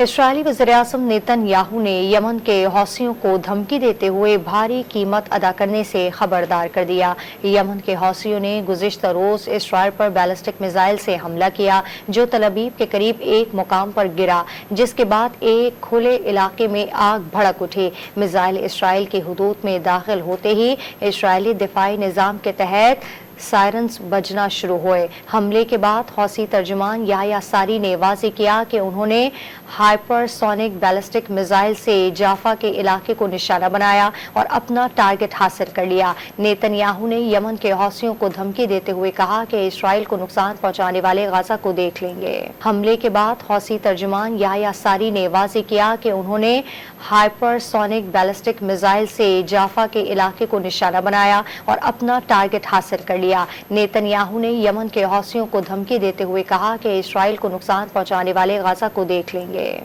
اسرائیلی وزیراعظم نیتن یاہو نے یمن کے حوثیوں کو دھمکی دیتے ہوئے بھاری قیمت ادا کرنے سے خبردار کر دیا۔ یمن کے حوثیوں نے گزشتہ روز اسرائیل پر بیلسٹک میزائل سے حملہ کیا جو تل ابیب کے قریب ایک مقام پر گرا، جس کے بعد ایک کھلے علاقے میں آگ بھڑک اٹھی۔ میزائل اسرائیل کی حدود میں داخل ہوتے ہی اسرائیلی دفاعی نظام کے تحت سائرنز بجنا شروع ہوئے۔ حملے کے بعد حوثی ترجمان یحییٰ ساری نے واضح کیا کہ انہوں نے ہائپر سونک بیلسٹک میزائل سے جافا کے علاقے کو نشانہ بنایا اور اپنا ٹارگٹ حاصل کر لیا۔ نیتن یاہو نے یمن کے حوثیوں کو دھمکی دیتے ہوئے کہا کہ اسرائیل کو نقصان پہنچانے والے غزہ کو دیکھ لیں گے۔ حملے کے بعد حوثی ترجمان یحییٰ ساری نے واضح کیا کہ انہوں نے ہائپر سونک بیلسٹک میزائل سے جافا کے علاقے کو نشانہ بنایا اور اپنا ٹارگٹ حاصل کر لیا۔ نیتن یاہو نے یمن کے حوثیوں کو دھمکی دیتے ہوئے کہا کہ اسرائیل کو نقصان پہنچانے والے غزہ کو دیکھ لیں گے۔